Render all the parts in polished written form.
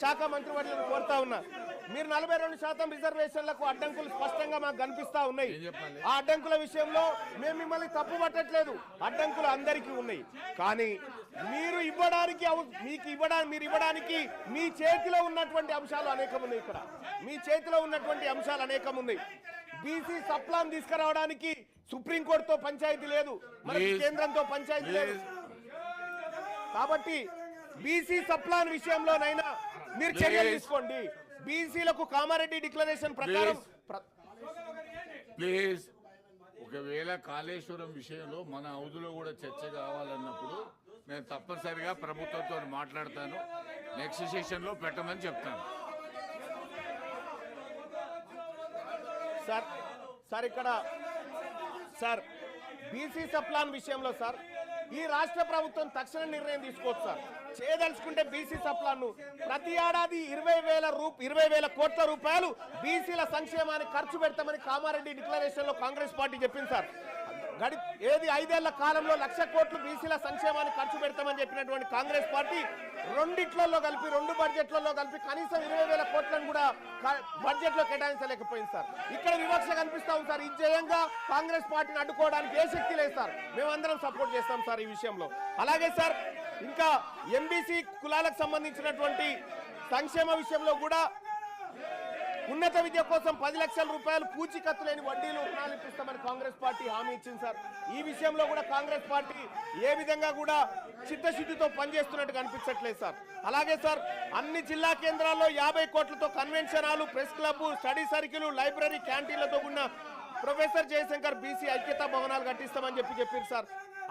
శాఖ మంత్రివర్యులను కోరుతా ఉన్నా, మీరు 42% రిజర్వేషన్లకు అడ్డంకులు స్పష్టంగా మాకు కనిపిస్తా ఉన్నాయి. ఆ అడ్డంకుల విషయంలో మేము మిమ్మల్ని తప్పు పట్టట్లేదు, అడ్డంకులు అందరికీ ఉన్నాయి. కానీ మీరు ఇవ్వడానికి మీ చేతిలో ఉన్నటువంటి అంశాలు అనేకం ఉన్నాయి. ఇక్కడ మీ చేతిలో ఉన్నటువంటి అంశాలు అనేకం ఉన్నాయి. బీసీ సప్లాన్ తీసుకురావడానికి సుప్రీంకోర్టుతో పంచాయతీ లేదు, మనకి కేంద్రంతో పంచాయతీ లేదు. కాబట్టి బీసీ సప్లాన్ విషయంలోనైనా మీరు చర్యలు తీసుకోండి. బీసీలకు కామారెడ్డి డిక్లరేషన్ ప్రకారం ప్లీజ్, ఒకవేళ కాళేశ్వరం విషయంలో మన హౌదులో కూడా చర్చ కావాలన్నప్పుడు నేను తప్పనిసరిగా ప్రభుత్వంతో మాట్లాడతాను. నెక్స్ట్ సెషన్లో పెట్టమని చెప్తాను. సార్ ఇక్కడ సార్ బీసీ సప్లాన్ విషయంలో సార్ ఈ రాష్ట్ర ప్రభుత్వం తక్షణ నిర్ణయం తీసుకోవచ్చు సార్. చేయదలుచుకుంటే బీసీ సప్లాన్ ప్రతి ఏడాది 20,000 కోట్ల రూపాయలు బీసీల సంక్షేమానికి ఖర్చు పెడతామని కామారెడ్డి డిక్లరేషన్ లో కాంగ్రెస్ పార్టీ చెప్పింది సార్. 5 ఏళ్ల కాలంలో 1,00,000 కోట్లు బీసీల సంక్షేమానికి ఖర్చు పెడతామని చెప్పినటువంటి కాంగ్రెస్ పార్టీ 2 బడ్జెట్లలో కలిపి కనీసం 20,000 కోట్లను కూడా బడ్జెట్ లో కేటాయించలేకపోయింది సార్. ఇక్కడ వివక్ష కనిపిస్తా ఉంది సార్. ఇజ్జయంగా కాంగ్రెస్ పార్టీని అడ్డుకోవడానికి ఏ శక్తి లేదు సార్. మేమందరం సపోర్ట్ చేస్తాం సార్ ఈ విషయంలో. అలాగే సార్ ఇంకా ఎంబీసీ కులాలకు సంబంధించినటువంటి సంక్షేమ విషయంలో కూడా ఉన్నత విద్య కోసం 10 లక్షల రూపాయలు పూచీకత్తు లేని వడ్డీలు రుణాలు ఇప్పిస్తామని కాంగ్రెస్ పార్టీ హామీ ఇచ్చింది సార్. ఈ విషయంలో కూడా కాంగ్రెస్ పార్టీ ఏ విధంగా కూడా చిత్తశుద్ధితో పనిచేస్తున్నట్టు కనిపించట్లేదు సార్. అలాగే సార్ అన్ని జిల్లా కేంద్రాల్లో 50 కోట్లతో convention hall, press club, study circle, library, క్యాంటీన్లతో ఉన్న ప్రొఫెసర్ జయశంకర్ బీసీ ఐక్యతా భవనాలు కట్టిస్తామని చెప్పారు సార్.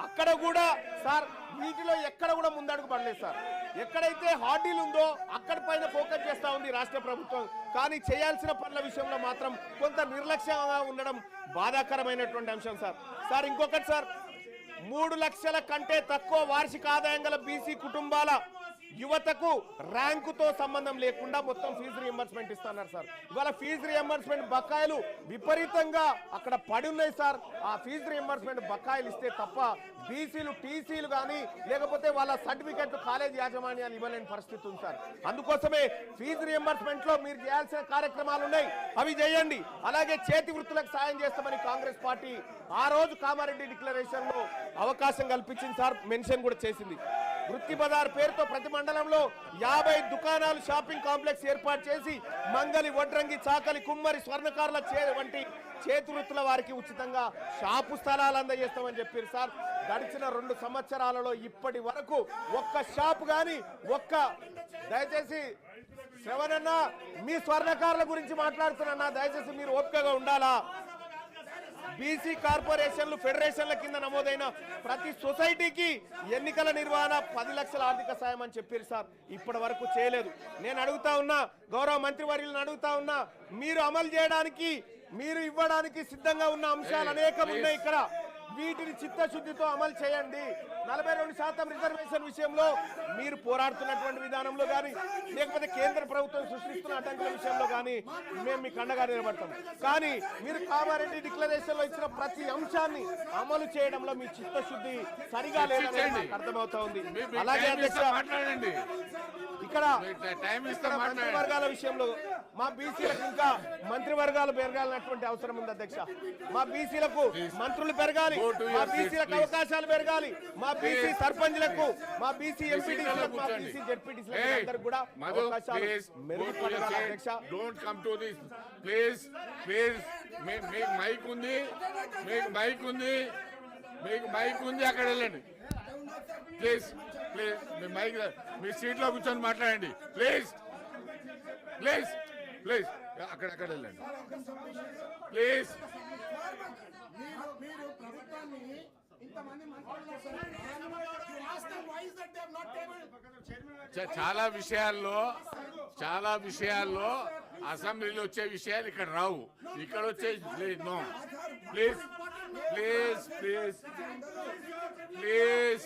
అక్కడ కూడా సార్ వీటిలో ఎక్కడ కూడా ముందడుగు పడలేదు సార్. ఎక్కడైతే హార్డీలు ఉందో అక్కడ పైన ఫోకస్ చేస్తా ఉంది రాష్ట్ర ప్రభుత్వం. కానీ చేయాల్సిన పనుల విషయంలో మాత్రం కొంత నిర్లక్ష్యంగా ఉండడం బాధాకరమైనటువంటి అంశం సార్. ఇంకొకటి సార్, 3 లక్షల కంటే తక్కువ వార్షిక ఆదాయం గల బీసీ కుటుంబాల యువతకు ర్యాంకుతో సంబంధం లేకుండా మొత్తం ఫీజు రియంబర్స్మెంట్ ఇస్తున్నారు సార్. ఇవాళ ఫీజు రియంబర్స్మెంట్ బకాయిలు విపరీతంగా అక్కడ పడి ఉన్నాయి సార్. ఆ ఫీజు రియంబర్స్మెంట్ బకాయిలు ఇస్తే తప్ప బీసీలు టీసీలు కానీ లేకపోతే వాళ్ళ సర్టిఫికెట్లు కాలేజ్ యాజమాన్యాలు ఇవ్వలేని పరిస్థితి ఉంది సార్. అందుకోసమే ఫీజు రియంబర్స్మెంట్ లో మీరు చేయాల్సిన కార్యక్రమాలు ఉన్నాయి, అవి చేయండి. అలాగే చేతి వృత్తులకు సాయం చేస్తామని కాంగ్రెస్ పార్టీ ఆ రోజు కామారెడ్డి డిక్లరేషన్ లో అవకాశం కల్పించింది సార్, మెన్షన్ కూడా చేసింది. వృత్తి బజార్ పేరుతో ప్రతి మండలంలో 50 దుకాణాలు, షాపింగ్ కాంప్లెక్స్ ఏర్పాటు చేసి మంగలి, వడ్రంగి, చాకలి, కుమ్మరి, స్వర్ణకారుల వంటి చేతి వృత్తుల వారికి ఉచితంగా షాపు స్థలాలు అందజేస్తామని చెప్పారు సార్. గడిచిన 2 సంవత్సరాలలో ఇప్పటి వరకు ఒక్క షాపు కానీ దయచేసి శ్రవణన్న మీ స్వర్ణకారుల గురించి మాట్లాడుతున్నా, దయచేసి మీరు ఓపికగా ఉండాలా. బీసీ కార్పొరేషన్లు, ఫెడరేషన్ల కింద నమోదైన ప్రతి సొసైటీకి ఎన్నికల నిర్వహణ 10 లక్షల ఆర్థిక సాయం అని చెప్పారు సార్. ఇప్పటి వరకు చేయలేదు. నేను అడుగుతా ఉన్నా, గౌరవ మంత్రివర్యులను అడుగుతా ఉన్నా, మీరు అమలు చేయడానికి, మీరు ఇవ్వడానికి సిద్ధంగా ఉన్న అంశాలు అనేకం ఉన్నాయి. ఇక్కడ వీటిని చిత్తశుద్ధితో అమలు చేయండి. 42% రిజర్వేషన్ విషయంలో మీరు పోరాడుతున్నటువంటి విధానంలో కానీ లేకపోతే కేంద్ర ప్రభుత్వం సృష్టిస్తున్న అడ్డంకుల విషయంలో కానీ మేము మీకు అండగా నిలబడతాం. కానీ మీరు కామారెడ్డి డిక్లరేషన్ లో ఇచ్చిన ప్రతి అంశాన్ని అమలు చేయడంలో మీ చిత్తశుద్ధి సరిగా లేదని అర్థమవుతా ఉంది. అలాగే అధ్యక్ష ఇక్కడ మంత్రివర్గాల విషయంలో మా బీసీలకు ఇంకా మంత్రివర్గాలు పెరగాలన్నటువంటి అవసరం ఉంది అధ్యక్ష. మా బీసీలకు మంత్రులు పెరగాలి, మా బీసీలకు అవకాశాలు పెరగాలి, మా బీసీ సర్పంచ్లకు, మా బీసీ ఎంపీటీసీలకు, మా బీసీ జెడ్పీటీసీలకు అందరికి కూడా అవకాశాలు మెరుగుపడాలి అధ్యక్ష. Don't come to this please. మీకు మైక్ ఉంది అక్కడ వెళ్ళండి ప్లీజ్. మీ సీట్లో కూర్చొని మాట్లాడండి ప్లీజ్. అక్కడ వెళ్ళండి ప్లీజ్. చాలా విషయాల్లో అసెంబ్లీలో వచ్చే విషయాలు ఇక్కడ రావు, ఇక్కడ వచ్చే నో. ప్లీజ్